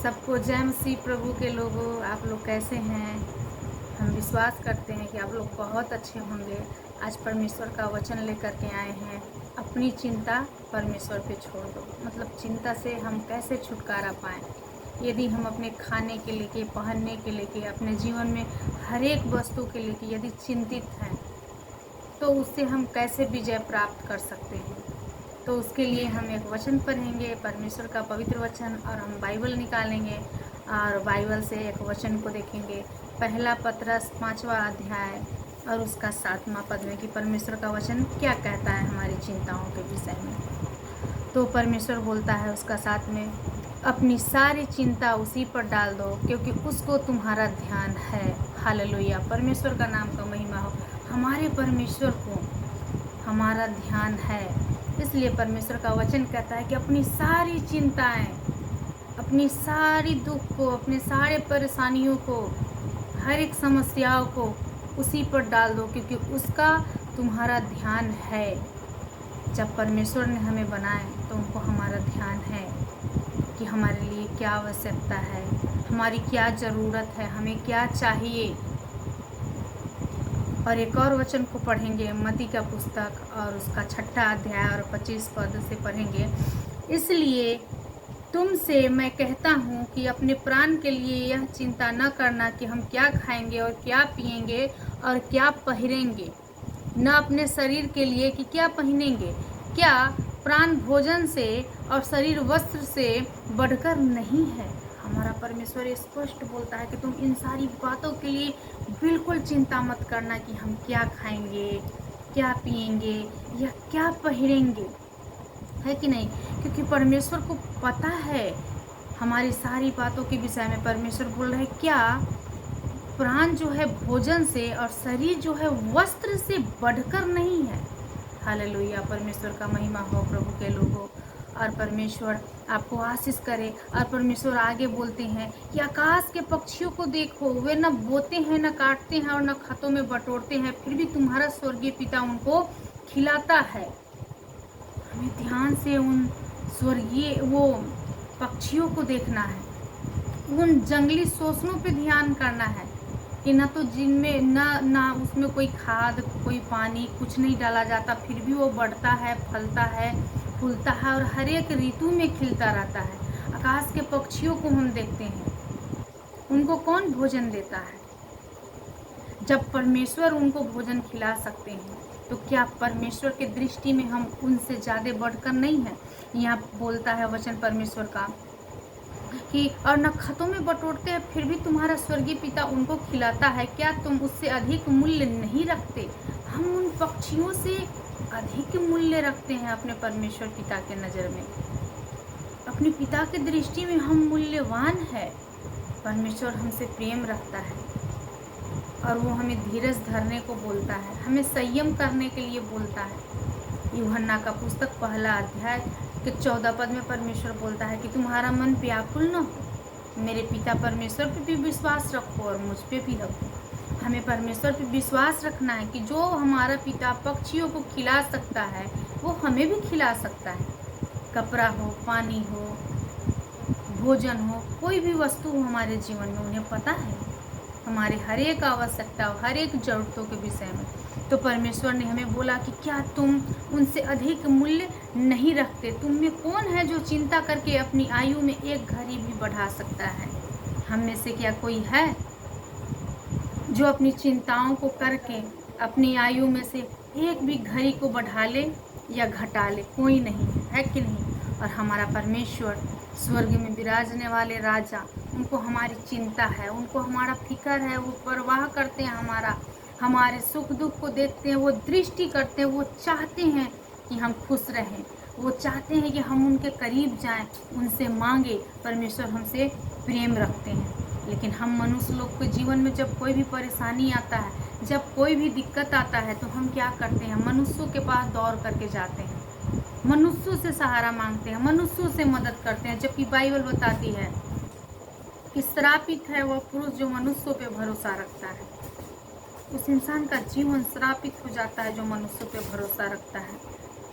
सबको जय मसीह प्रभु के लोगों, आप लोग कैसे हैं। हम विश्वास करते हैं कि आप लोग बहुत अच्छे होंगे। आज परमेश्वर का वचन लेकर के आए हैं, अपनी चिंता परमेश्वर पे छोड़ दो। मतलब चिंता से हम कैसे छुटकारा पाएं। यदि हम अपने खाने के लेके, पहनने के लेके, अपने जीवन में हर एक वस्तु के लेके यदि चिंतित हैं तो उससे हम कैसे विजय प्राप्त कर सकते हैं। तो उसके लिए हम एक वचन पढ़ेंगे, परमेश्वर का पवित्र वचन, और हम बाइबल निकालेंगे और बाइबल से एक वचन को देखेंगे। पहला पतरस 5वां अध्याय और उसका 7वां पद में कि परमेश्वर का वचन क्या कहता है हमारी चिंताओं के विषय में। तो परमेश्वर बोलता है उसका 7 में, अपनी सारी चिंता उसी पर डाल दो क्योंकि उसको तुम्हारा ध्यान है। हालेलुया, परमेश्वर का नाम का महिमा हो। हमारे परमेश्वर को हमारा ध्यान है, इसलिए परमेश्वर का वचन कहता है कि अपनी सारी चिंताएं, अपनी सारी दुख को, अपने सारे परेशानियों को, हर एक समस्याओं को उसी पर डाल दो क्योंकि उसका तुम्हारा ध्यान है। जब परमेश्वर ने हमें बनाए तो उनको हमारा ध्यान है कि हमारे लिए क्या आवश्यकता है, हमारी क्या ज़रूरत है, हमें क्या चाहिए। और एक और वचन को पढ़ेंगे, मत्ती का पुस्तक और उसका 6ठा अध्याय और 25 पद से पढ़ेंगे। इसलिए तुमसे मैं कहता हूँ कि अपने प्राण के लिए यह चिंता न करना कि हम क्या खाएंगे और क्या पिएंगे और क्या पहनेंगे, न अपने शरीर के लिए कि क्या पहनेंगे। क्या प्राण भोजन से और शरीर वस्त्र से बढ़कर नहीं है। हमारा परमेश्वर स्पष्ट बोलता है कि तुम इन सारी बातों के लिए बिल्कुल चिंता मत करना कि हम क्या खाएंगे, क्या पिएंगे या क्या पहनेंगे, है कि नहीं। क्योंकि परमेश्वर को पता है हमारी सारी बातों के विषय में। परमेश्वर बोल रहे हैं क्या प्राण जो है भोजन से और शरीर जो है वस्त्र से बढ़कर नहीं है। हालेलुया, परमेश्वर का महिमा हो प्रभु के लोगों। और परमेश्वर आपको आशीष करे। और परमेश्वर आगे बोलते हैं कि आकाश के पक्षियों को देखो, वे न बोते हैं, न काटते हैं और न खातों में बटोरते हैं, फिर भी तुम्हारा स्वर्गीय पिता उनको खिलाता है। हमें ध्यान से उन स्वर्गीय वो पक्षियों को देखना है, उन जंगली शोषणों पे ध्यान करना है कि ना तो जिनमें ना उसमें कोई खाद, कोई पानी, कुछ नहीं डाला जाता, फिर भी वो बढ़ता है, फलता है, फूलता है और हर एक ऋतु में खिलता रहता है। आकाश के पक्षियों को हम देखते हैं, उनको कौन भोजन देता है। जब परमेश्वर उनको भोजन खिला सकते हैं तो क्या परमेश्वर के दृष्टि में हम उनसे ज़्यादा बढ़कर नहीं हैं। यहाँ बोलता है वचन परमेश्वर का कि और न खतों में बटोरते हैं, फिर भी तुम्हारा स्वर्गीय पिता उनको खिलाता है। क्या तुम उससे अधिक मूल्य नहीं रखते। हम उन पक्षियों से अधिक मूल्य रखते हैं अपने परमेश्वर पिता के नज़र में। अपने पिता के दृष्टि में हम मूल्यवान है। परमेश्वर हमसे प्रेम रखता है और वो हमें धीरज धरने को बोलता है, हमें संयम करने के लिए बोलता है। यूहन्ना का पुस्तक 1 अध्याय के 14 पद में परमेश्वर बोलता है कि तुम्हारा मन व्याकुल न हो, मेरे पिता परमेश्वर पे भी विश्वास रखो और मुझ पे भी रखो। हमें परमेश्वर पे विश्वास रखना है कि जो हमारा पिता पक्षियों को खिला सकता है वो हमें भी खिला सकता है। कपड़ा हो, पानी हो, भोजन हो, कोई भी वस्तु हो हमारे जीवन में, उन्हें पता है हमारे हर एक आवश्यकता, हर एक ज़रूरतों के विषय में। तो परमेश्वर ने हमें बोला कि क्या तुम उनसे अधिक मूल्य नहीं रखते। तुम में कौन है जो चिंता करके अपनी आयु में एक घड़ी भी बढ़ा सकता है। हम में से क्या कोई है जो अपनी चिंताओं को करके अपनी आयु में से एक भी घड़ी को बढ़ा ले या घटा ले। कोई नहीं है कि नहीं। और हमारा परमेश्वर स्वर्ग में विराजने वाले राजा, उनको हमारी चिंता है, उनको हमारा फिक्र है, वो परवाह करते हैं हमारे सुख दुख को देखते हैं, वो दृष्टि करते हैं, वो चाहते हैं कि हम खुश रहें, वो चाहते हैं कि हम उनके करीब जाएं, उनसे मांगे। परमेश्वर हमसे प्रेम रखते हैं। लेकिन हम मनुष्य लोग के जीवन में जब कोई भी परेशानी आता है, जब कोई भी दिक्कत आता है तो हम क्या करते हैं, मनुष्यों के पास दौड़ करके जाते हैं, मनुष्यों से सहारा मांगते हैं, मनुष्यों से मदद करते हैं। जबकि बाइबल बताती है कि श्रापित है वह पुरुष जो मनुष्यों पे भरोसा रखता है। उस इंसान का जीवन श्रापित हो जाता है जो मनुष्यों पे भरोसा रखता है।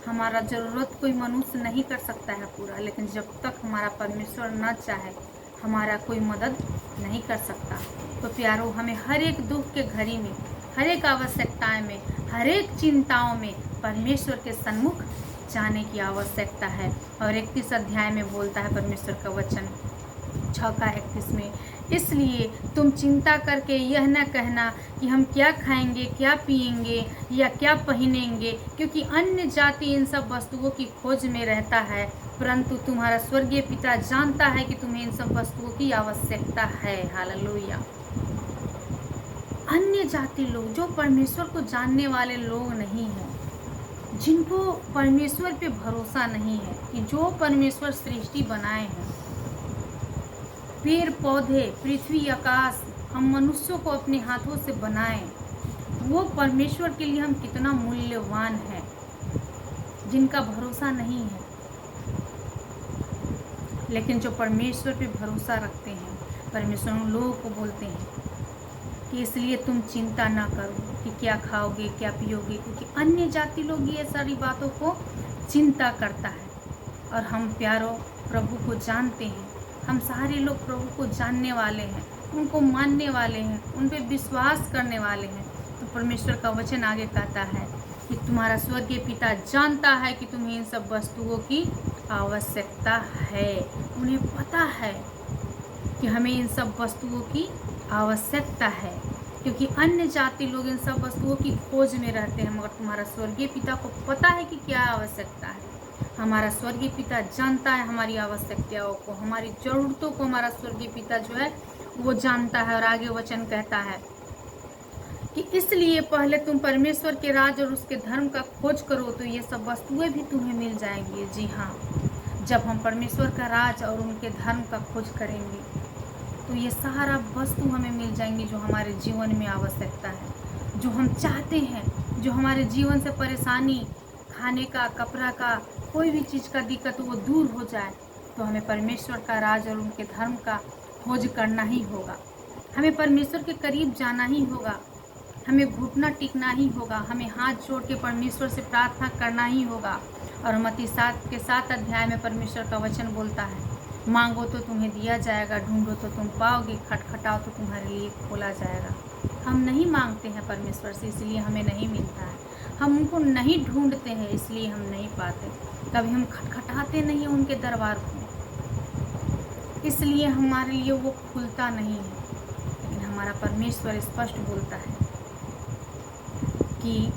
हमारा ज़रूरत कोई मनुष्य नहीं कर सकता है पूरा, लेकिन जब तक हमारा परमेश्वर न चाहे हमारा कोई मदद नहीं कर सकता। तो प्यारो, हमें हर एक दुख के घड़ी में, हर एक आवश्यकताएं में, हर एक चिंताओं में परमेश्वर के सन्मुख जाने की आवश्यकता है। और 31 अध्याय में बोलता है परमेश्वर का वचन 6:31 में, इसलिए तुम चिंता करके यह न कहना कि हम क्या खाएंगे, क्या पिएंगे या क्या पहनेंगे, क्योंकि अन्य जाति इन सब वस्तुओं की खोज में रहता है, परंतु तुम्हारा स्वर्गीय पिता जानता है कि तुम्हें इन सब वस्तुओं की आवश्यकता है। हालेलुया। अन्य जाति लोग, जो परमेश्वर को जानने वाले लोग नहीं हैं, जिनको परमेश्वर पे भरोसा नहीं है कि जो परमेश्वर सृष्टि बनाए हैं, पेड़ पौधे, पृथ्वी, आकाश, हम मनुष्यों को अपने हाथों से बनाए, वो परमेश्वर के लिए हम कितना मूल्यवान है, जिनका भरोसा नहीं है। लेकिन जो परमेश्वर पे भरोसा रखते हैं, परमेश्वर उन लोगों को बोलते हैं कि इसलिए तुम चिंता ना करो कि क्या खाओगे, क्या पियोगे, क्योंकि अन्य जाति लोग ये सारी बातों को चिंता करता है। और हम प्यारो प्रभु को जानते हैं, हम सारे लोग प्रभु को जानने वाले हैं, उनको मानने वाले हैं, उन पे विश्वास करने वाले हैं। तो परमेश्वर का वचन आगे कहता है कि तुम्हारा स्वर्गीय पिता जानता है कि तुम्हें इन सब वस्तुओं की आवश्यकता है। उन्हें पता है कि हमें इन सब वस्तुओं की आवश्यकता है, क्योंकि अन्य जाति लोग इन सब वस्तुओं की खोज में रहते हैं, मगर तुम्हारा स्वर्गीय पिता को पता है कि क्या आवश्यकता है। हमारा स्वर्गीय पिता जानता है हमारी आवश्यकताओं को, हमारी ज़रूरतों को हमारा स्वर्गीय पिता जो है वो जानता है। और आगे वचन कहता है कि इसलिए पहले तुम परमेश्वर के राज और उसके धर्म का खोज करो तो ये सब वस्तुएं भी तुम्हें मिल जाएंगी। जी हाँ, जब हम परमेश्वर का राज और उनके धर्म का खोज करेंगे तो ये सारा वस्तु हमें मिल जाएंगी जो हमारे जीवन में आवश्यकता है, जो हम चाहते हैं, जो हमारे जीवन से परेशानी, खाने का, कपड़ा का, कोई भी चीज़ का दिक्कत वो दूर हो जाए। तो हमें परमेश्वर का राज और उनके धर्म का खोज करना ही होगा, हमें परमेश्वर के करीब जाना ही होगा, हमें घुटना टिकना ही होगा, हमें हाथ जोड़ के परमेश्वर से प्रार्थना करना ही होगा। और मत्ती 7 अध्याय में परमेश्वर का वचन बोलता है, मांगो तो तुम्हें दिया जाएगा, ढूंढो तो तुम पाओगे, खटखटाओ तो तुम्हारे लिए खोला जाएगा। हम नहीं मांगते हैं परमेश्वर से, इसलिए हमें नहीं मिलता है। हम उनको नहीं ढूंढते हैं, इसलिए हम नहीं पाते। कभी हम खटखटाते नहीं हैं उनके दरबार को, इसलिए हमारे लिए वो खुलता नहीं है। लेकिन हमारा परमेश्वर स्पष्ट बोलता है कि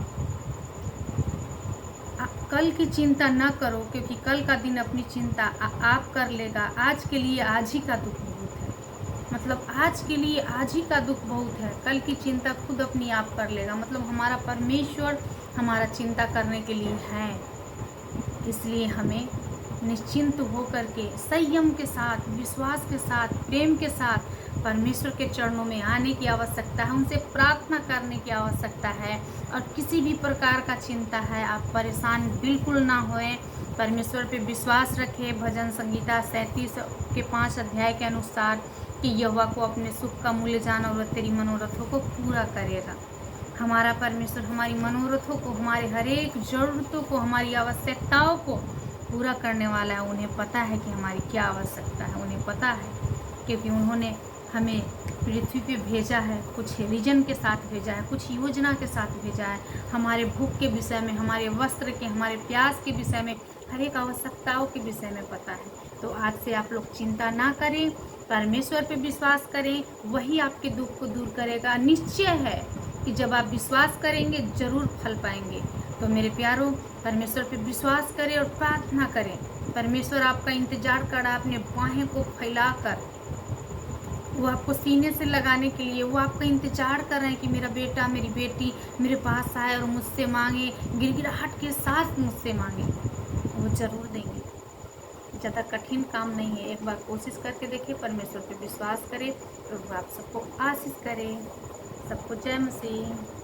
कल की चिंता न करो, क्योंकि कल का दिन अपनी चिंता आप कर लेगा। आज के लिए आज ही का दुख बहुत है, मतलब आज के लिए आज ही का दुख बहुत है, कल की चिंता खुद अपनी आप कर लेगा। मतलब हमारा परमेश्वर हमारा चिंता करने के लिए है। इसलिए हमें निश्चिंत होकर के, संयम के साथ, विश्वास के साथ, प्रेम के साथ परमेश्वर के चरणों में आने की आवश्यकता है, उनसे प्रार्थना करने की आवश्यकता है। और किसी भी प्रकार का चिंता है, आप परेशान बिल्कुल ना होएं, परमेश्वर पे विश्वास रखें। भजन संगीता 37 के 5 अध्याय के अनुसार कि यहोवा को अपने सुख का मूल्य जान और वह तेरी मनोरथों को पूरा करेगा। हमारा परमेश्वर हमारी मनोरथों को, हमारे हर एक ज़रूरतों को, हमारी आवश्यकताओं को पूरा करने वाला है। उन्हें पता है कि हमारी क्या आवश्यकता है, उन्हें पता है, क्योंकि उन्होंने हमें पृथ्वी पे भेजा है, कुछ रीजन के साथ भेजा है, कुछ योजना के साथ भेजा है। हमारे भूख के विषय में, हमारे वस्त्र के, हमारे प्यास के विषय में, हर एक आवश्यकताओं के विषय में पता है। तो आज से आप लोग चिंता ना करें, परमेश्वर पे विश्वास करें, वही आपके दुख को दूर करेगा। निश्चय है कि जब आप विश्वास करेंगे जरूर फल पाएंगे। तो मेरे प्यारों, परमेश्वर पे विश्वास करें और प्रार्थना करें। परमेश्वर आपका इंतजार कर रहा है अपने बाहें को फैलाकर, वो आपको सीने से लगाने के लिए, वो आपका इंतजार कर रहे हैं कि मेरा बेटा, मेरी बेटी मेरे पास आए और मुझसे मांगे, गिड़गिड़ाहट के साथ मुझसे मांगे, वो ज़रूर देंगे। ज़्यादा कठिन काम नहीं है, एक बार कोशिश करके देखिए, परमेश्वर पे विश्वास करें, तो आप सबको आशीष करें। सबको जय मसीह।